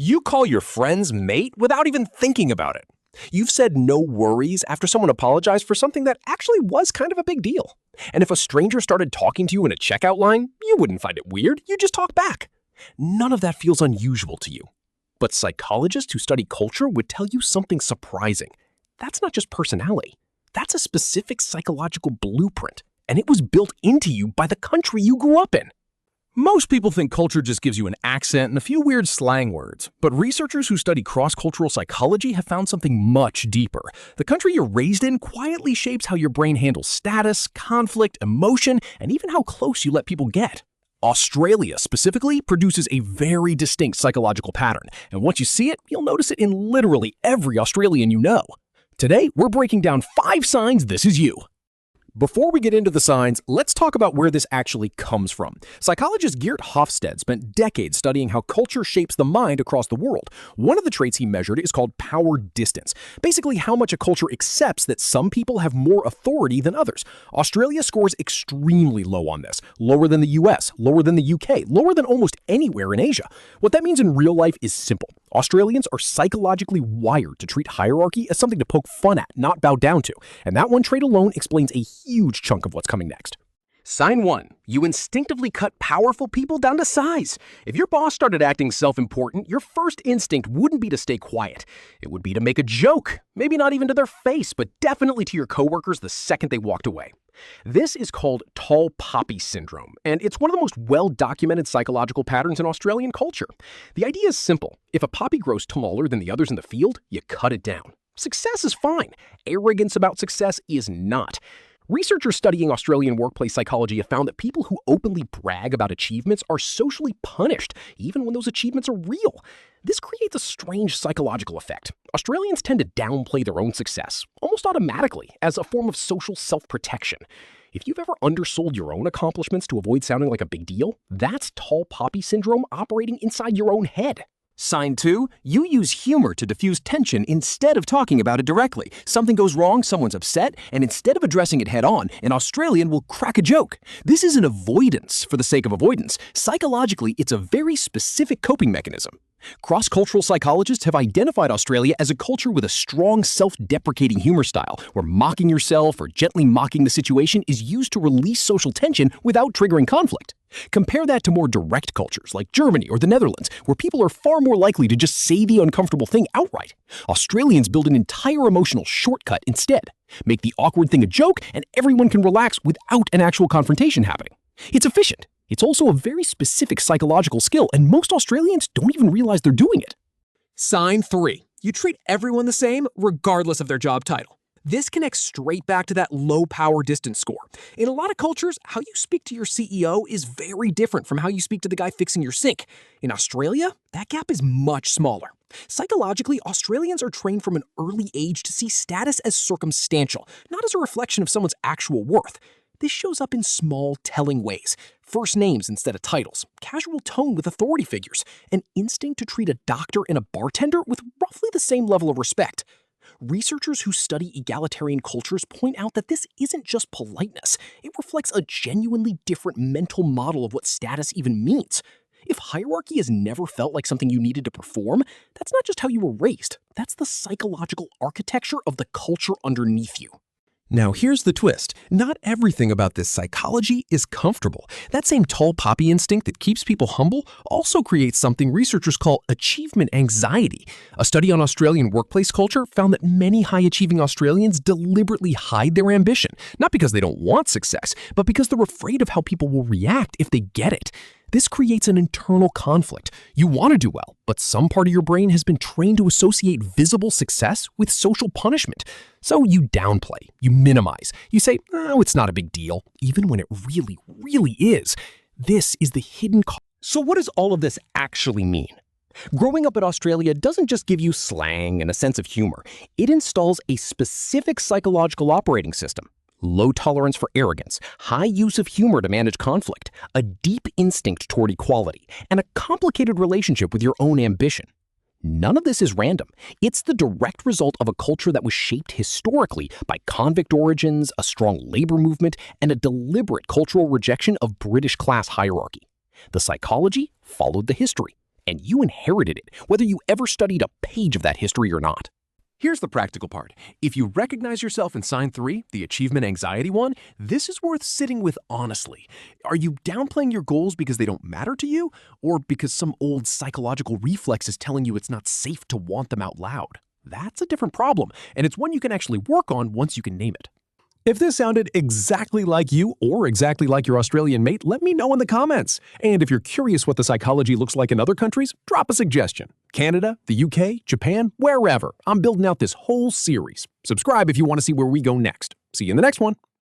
You call your friend's mate without even thinking about it. You've said no worries after someone apologized for something that actually was kind of a big deal. And if a stranger started talking to you in a checkout line, you wouldn't find it weird, you'd just talk back. None of that feels unusual to you. But psychologists who study culture would tell you something surprising. That's not just personality. That's a specific psychological blueprint, and it was built into you by the country you grew up in. Most people think culture just gives you an accent and a few weird slang words, but researchers who study cross-cultural psychology have found something much deeper. The country you're raised in quietly shapes how your brain handles status, conflict, emotion, and even how close you let people get. Australia, specifically, produces a very distinct psychological pattern, and once you see it, you'll notice it in literally every Australian you know. Today, we're breaking down 5 signs this is you. Before we get into the signs, let's talk about where this actually comes from. Psychologist Hofstede spent decades studying how culture shapes the mind across the world. One of the traits he measured is called power distance, basically how much a culture accepts that some people have more authority than others. Australia scores extremely low on this, lower than the US, lower than the UK, lower than almost anywhere in Asia. What that means in real life is simple. Australians are psychologically wired to treat hierarchy as something to poke fun at, not bow down to. And that one trait alone explains a huge chunk of what's coming next. Sign 1. You instinctively cut powerful people down to size. If your boss started acting self-important, your first instinct wouldn't be to stay quiet. It would be to make a joke. Maybe not even to their face, but definitely to your coworkers the second they walked away. This is called tall poppy syndrome, and it's one of the most well-documented psychological patterns in Australian culture. The idea is simple. If a poppy grows taller than the others in the field, you cut it down. Success is fine. Arrogance about success is not. Researchers studying Australian workplace psychology have found that people who openly brag about achievements are socially punished, even when those achievements are real. This creates a strange psychological effect. Australians tend to downplay their own success, almost automatically, as a form of social self-protection. If you've ever undersold your own accomplishments to avoid sounding like a big deal, that's tall poppy syndrome operating inside your own head. Sign 2, you use humor to diffuse tension instead of talking about it directly. Something goes wrong, someone's upset, and instead of addressing it head on, an Australian will crack a joke. This isn't avoidance for the sake of avoidance. Psychologically, it's a very specific coping mechanism. Cross-cultural psychologists have identified Australia as a culture with a strong self-deprecating humor style, where mocking yourself or gently mocking the situation is used to release social tension without triggering conflict. Compare that to more direct cultures like Germany or the Netherlands, where people are far more likely to just say the uncomfortable thing outright. Australians build an entire emotional shortcut instead. Make the awkward thing a joke, and everyone can relax without an actual confrontation happening. It's efficient. It's also a very specific psychological skill, and most Australians don't even realize they're doing it. Sign 3. You treat everyone the same, regardless of their job title. This connects straight back to that low power distance score. In a lot of cultures, how you speak to your CEO is very different from how you speak to the guy fixing your sink. In Australia, that gap is much smaller. Psychologically, Australians are trained from an early age to see status as circumstantial, not as a reflection of someone's actual worth. This shows up in small, telling ways. First names instead of titles, casual tone with authority figures, an instinct to treat a doctor and a bartender with roughly the same level of respect. Researchers who study egalitarian cultures point out that this isn't just politeness. It reflects a genuinely different mental model of what status even means. If hierarchy has never felt like something you needed to perform, that's not just how you were raised. That's the psychological architecture of the culture underneath you. Now here's the twist. Not everything about this psychology is comfortable. That same tall poppy instinct that keeps people humble also creates something researchers call achievement anxiety. A study on Australian workplace culture found that many high-achieving Australians deliberately hide their ambition, not because they don't want success, but because they're afraid of how people will react if they get it. This creates an internal conflict. You want to do well, but some part of your brain has been trained to associate visible success with social punishment. So you downplay, you minimize, you say, oh, it's not a big deal, even when it really, really is. This is the hidden cost. So what does all of this actually mean? Growing up in Australia doesn't just give you slang and a sense of humor. It installs a specific psychological operating system. Low tolerance for arrogance, high use of humor to manage conflict, a deep instinct toward equality, and a complicated relationship with your own ambition. None of this is random. It's the direct result of a culture that was shaped historically by convict origins, a strong labor movement, and a deliberate cultural rejection of British class hierarchy. The psychology followed the history. and you inherited it, whether you ever studied a page of that history or not. Here's the practical part. If you recognize yourself in sign 3, the achievement anxiety one, this is worth sitting with honestly. Are you downplaying your goals because they don't matter to you, or because some old psychological reflex is telling you it's not safe to want them out loud? That's a different problem, and it's one you can actually work on once you can name it. If this sounded exactly like you or exactly like your Australian mate, let me know in the comments. And if you're curious what the psychology looks like in other countries, drop a suggestion. Canada, the UK, Japan, wherever. I'm building out this whole series. Subscribe if you want to see where we go next. See you in the next one.